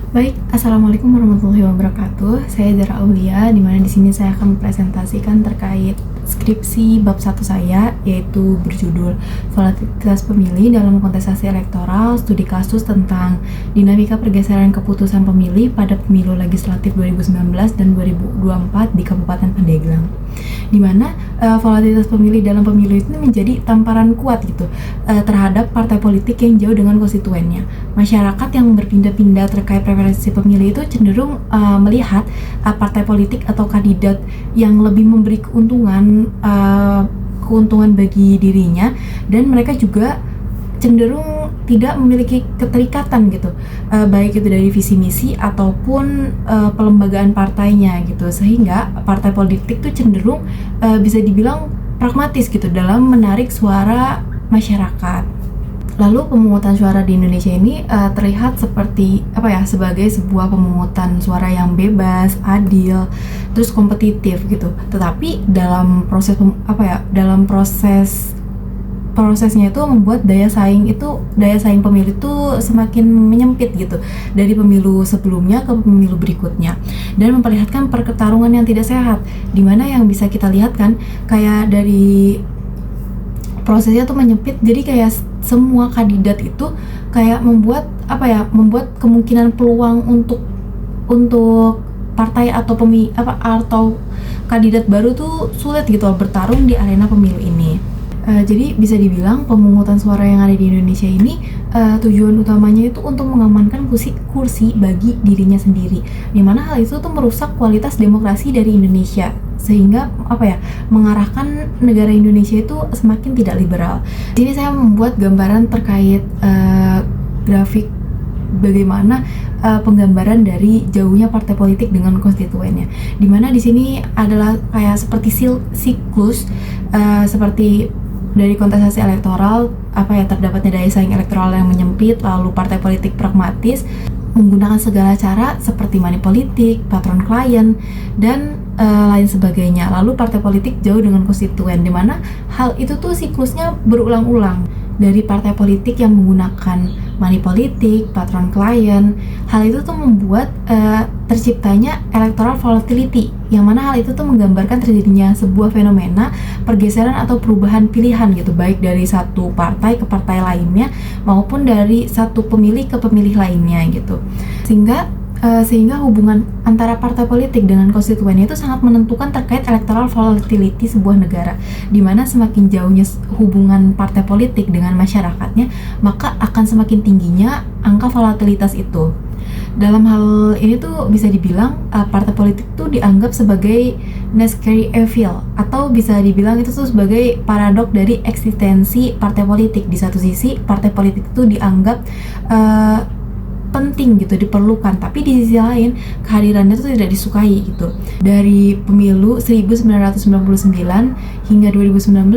Baik, Assalamualaikum warahmatullahi wabarakatuh. Saya Zara Aulia, di mana di sini saya akan mempresentasikan terkait skripsi bab 1 saya, yaitu berjudul Volatilitas Pemilih dalam Kontestasi Elektoral, Studi Kasus tentang Dinamika Pergeseran Keputusan Pemilih pada Pemilu Legislatif 2019 dan 2024 di Kabupaten Pandeglang. Di mana volatilitas pemilih dalam pemilu itu menjadi tamparan kuat gitu terhadap partai politik yang jauh dengan konstituennya. Masyarakat yang berpindah-pindah terkait preferensi pemilih itu cenderung melihat partai politik atau kandidat yang lebih memberi keuntungan bagi dirinya, dan mereka juga cenderung tidak memiliki keterikatan gitu, baik itu dari visi misi ataupun pelembagaan partainya gitu, sehingga partai politik tuh cenderung bisa dibilang pragmatis gitu dalam menarik suara masyarakat. Lalu pemungutan suara di Indonesia ini terlihat seperti sebagai sebuah pemungutan suara yang bebas, adil, terus kompetitif gitu. Tetapi dalam prosesnya itu membuat daya saing pemilu itu semakin menyempit gitu dari pemilu sebelumnya ke pemilu berikutnya, dan memperlihatkan pertarungan yang tidak sehat, dimana yang bisa kita lihat kan kayak dari prosesnya tuh menyempit, jadi kayak semua kandidat itu kayak membuat kemungkinan peluang untuk partai atau atau kandidat baru tuh sulit gitu bertarung di arena pemilu ini. Jadi bisa dibilang pemungutan suara yang ada di Indonesia ini tujuan utamanya itu untuk mengamankan kursi bagi dirinya sendiri, dimana hal itu tuh merusak kualitas demokrasi dari Indonesia, sehingga mengarahkan negara Indonesia itu semakin tidak liberal. Jadi saya membuat gambaran terkait grafik bagaimana penggambaran dari jauhnya partai politik dengan konstituennya, dimana di sini adalah kayak seperti siklus seperti dari kontestasi elektoral, terdapatnya daya saing elektoral yang menyempit, lalu partai politik pragmatis menggunakan segala cara seperti money politik, patron klien, dan lain sebagainya. Lalu partai politik jauh dengan konstituen, dimana hal itu tuh siklusnya berulang-ulang dari partai politik yang menggunakan money politik, patron klien. Hal itu tuh membuat terciptanya electoral volatility, yang mana hal itu tuh menggambarkan terjadinya sebuah fenomena pergeseran atau perubahan pilihan gitu, baik dari satu partai ke partai lainnya maupun dari satu pemilih ke pemilih lainnya gitu, sehingga hubungan antara partai politik dengan konstituennya itu sangat menentukan terkait electoral volatility sebuah negara, di mana semakin jauhnya hubungan partai politik dengan masyarakatnya, maka akan semakin tingginya angka volatilitas itu. Dalam hal ini tuh bisa dibilang partai politik tuh dianggap sebagai necessary evil, atau bisa dibilang itu tuh sebagai paradok dari eksistensi partai politik. Di satu sisi partai politik itu dianggap penting gitu, diperlukan, tapi di sisi lain kehadirannya itu tidak disukai gitu. Dari pemilu 1999 hingga 2019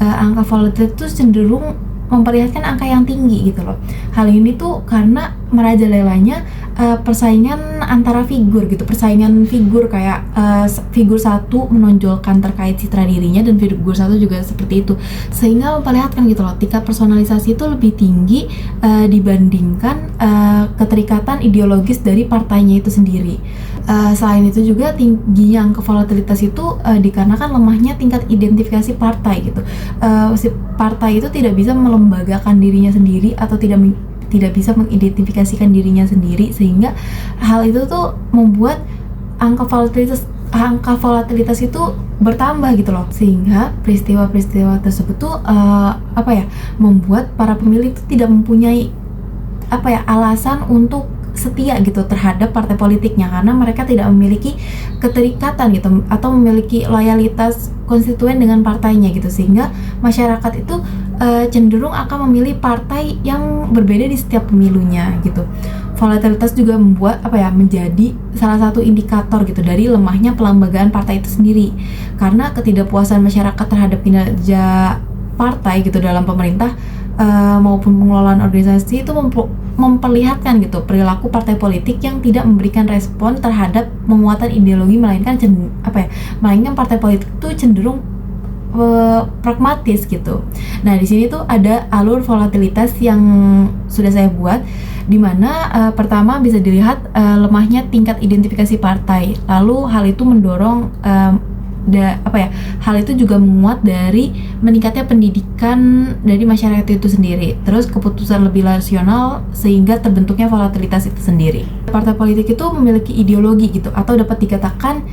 angka volatilitas itu cenderung memperlihatkan angka yang tinggi gitu loh. Hal ini tuh karena merajalelanya persaingan antara figur gitu, kayak figur satu menonjolkan terkait citra dirinya dan figur satu juga seperti itu, sehingga memperlihatkan gitu loh tingkat personalisasi itu lebih tinggi dibandingkan keterikatan ideologis dari partainya itu sendiri. Selain itu juga tingginya angka volatilitas itu dikarenakan lemahnya tingkat identifikasi partai gitu. Si partai itu tidak bisa melembagakan dirinya sendiri atau tidak bisa mengidentifikasikan dirinya sendiri, sehingga hal itu tuh membuat angka volatilitas itu bertambah gitu loh, sehingga peristiwa-peristiwa tersebut tuh membuat para pemilih itu tidak mempunyai alasan untuk setia gitu terhadap partai politiknya, karena mereka tidak memiliki keterikatan gitu atau memiliki loyalitas konstituen dengan partainya gitu, sehingga masyarakat itu cenderung akan memilih partai yang berbeda di setiap pemilunya gitu. Volatilitas juga membuat menjadi salah satu indikator gitu dari lemahnya pelembagaan partai itu sendiri, karena ketidakpuasan masyarakat terhadap kinerja partai gitu dalam pemerintah maupun pengelolaan organisasi itu memperlihatkan gitu perilaku partai politik yang tidak memberikan respon terhadap penguatan ideologi, melainkan partai politik itu cenderung pragmatis gitu. Nah, di sini tuh ada alur volatilitas yang sudah saya buat, di mana pertama bisa dilihat lemahnya tingkat identifikasi partai. Lalu hal itu mendorong hal itu juga menguat dari meningkatnya pendidikan dari masyarakat itu sendiri, terus keputusan lebih rasional sehingga terbentuknya volatilitas itu sendiri. Partai politik itu memiliki ideologi gitu, atau dapat dikatakan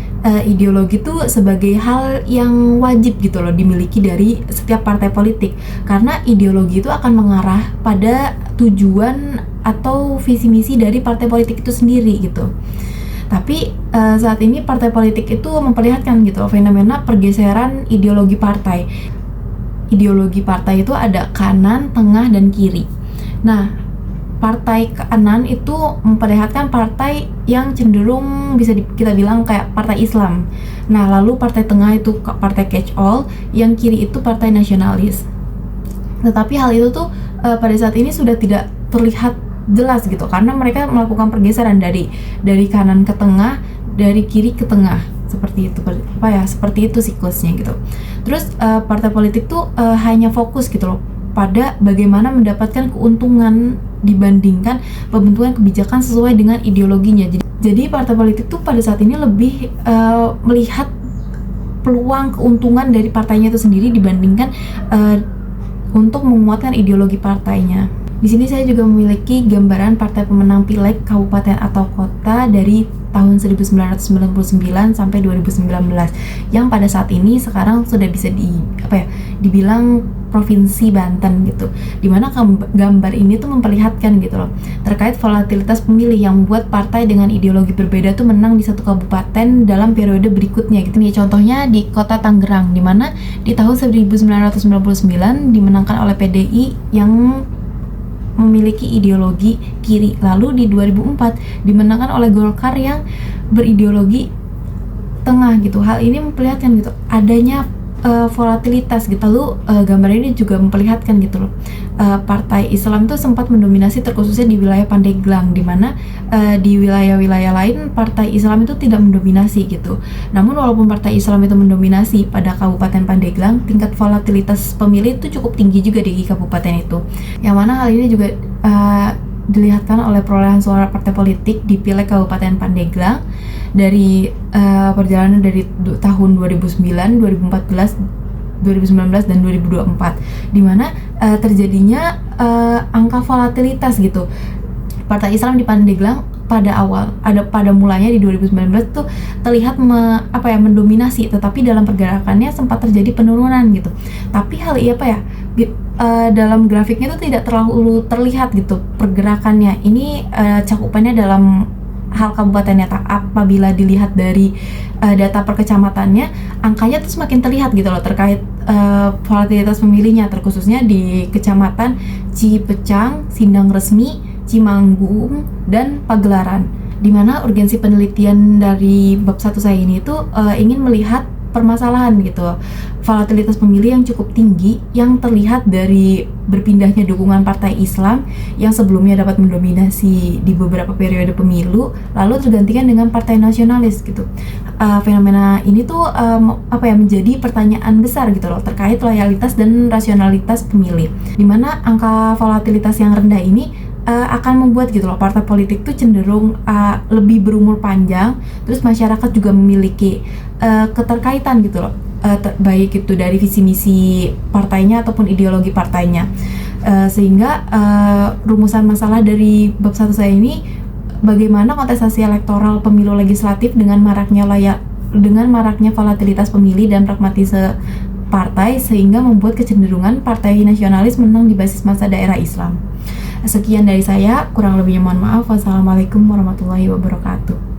ideologi itu sebagai hal yang wajib gitu loh dimiliki dari setiap partai politik, karena ideologi itu akan mengarah pada tujuan atau visi misi dari partai politik itu sendiri gitu. Tapi saat ini partai politik itu memperlihatkan gitu fenomena pergeseran ideologi partai. Ideologi partai itu ada kanan, tengah, dan kiri. Nah, partai kanan itu memperlihatkan partai yang cenderung bisa kita bilang kayak partai Islam. Nah, lalu partai tengah itu partai catch all, yang kiri itu partai nasionalis. Tetapi hal itu tuh pada saat ini sudah tidak terlihat jelas gitu, karena mereka melakukan pergeseran dari kanan ke tengah, dari kiri ke tengah, seperti itu seperti itu siklusnya gitu. Terus partai politik tuh hanya fokus gitu loh pada bagaimana mendapatkan keuntungan dibandingkan pembentukan kebijakan sesuai dengan ideologinya. Jadi partai politik tuh pada saat ini lebih melihat peluang keuntungan dari partainya itu sendiri dibandingkan untuk menguatkan ideologi partainya. Di sini saya juga memiliki gambaran partai pemenang pileg kabupaten atau kota dari tahun 1999 sampai 2019 yang pada saat ini sekarang sudah bisa dibilang provinsi Banten gitu. Dimana gambar ini tuh memperlihatkan gitu loh terkait volatilitas pemilih yang membuat partai dengan ideologi berbeda tuh menang di satu kabupaten dalam periode berikutnya gitu nih. Contohnya di kota Tangerang, dimana di tahun 1999 dimenangkan oleh PDI yang memiliki ideologi kiri, lalu di 2004 dimenangkan oleh Golkar yang berideologi tengah gitu. Hal ini memperlihatkan gitu adanya volatilitas gitu. Lalu gambar ini juga memperlihatkan gitu loh partai Islam tuh sempat mendominasi terkhususnya di wilayah Pandeglang, di mana di wilayah-wilayah lain partai Islam itu tidak mendominasi gitu. Namun walaupun partai Islam itu mendominasi pada Kabupaten Pandeglang, tingkat volatilitas pemilih itu cukup tinggi juga di kabupaten itu. Yang mana hal ini juga dilihatkan oleh perolehan suara partai politik di Pileg Kabupaten Pandeglang dari perjalanan dari tahun 2009, 2014, 2019 dan 2024, di mana terjadinya angka volatilitas gitu. Partai Islam di Pandeglang pada mulanya di 2019 tuh terlihat mendominasi, tetapi dalam pergerakannya sempat terjadi penurunan gitu. Tapi hal dalam grafiknya itu tidak terlalu terlihat gitu pergerakannya. Ini cakupannya dalam hal kabupatennya. Apabila dilihat dari data per kecamatannya, angkanya tuh semakin terlihat gitu loh terkait volatilitas pemilihnya, terkhususnya di kecamatan Cipecang, Sindang Resmi, Cimanggung, dan Pagelaran. Di mana urgensi penelitian dari bab 1 saya ini tuh ingin melihat permasalahan gitu, volatilitas pemilih yang cukup tinggi yang terlihat dari berpindahnya dukungan partai Islam yang sebelumnya dapat mendominasi di beberapa periode pemilu, lalu tergantikan dengan partai nasionalis gitu. Fenomena ini tuh menjadi pertanyaan besar gitu loh terkait loyalitas dan rasionalitas pemilih, dimana angka volatilitas yang rendah ini akan membuat gitu loh partai politik tuh cenderung lebih berumur panjang, terus masyarakat juga memiliki keterkaitan gitu loh, baik itu dari visi misi partainya ataupun ideologi partainya, sehingga rumusan masalah dari bab 1 saya ini bagaimana kontestasi elektoral pemilu legislatif dengan maraknya volatilitas pemilih dan pragmatisme partai, sehingga membuat kecenderungan partai nasionalis menang di basis massa daerah Islam. Sekian dari saya, kurang lebihnya mohon maaf. Wassalamualaikum warahmatullahi wabarakatuh.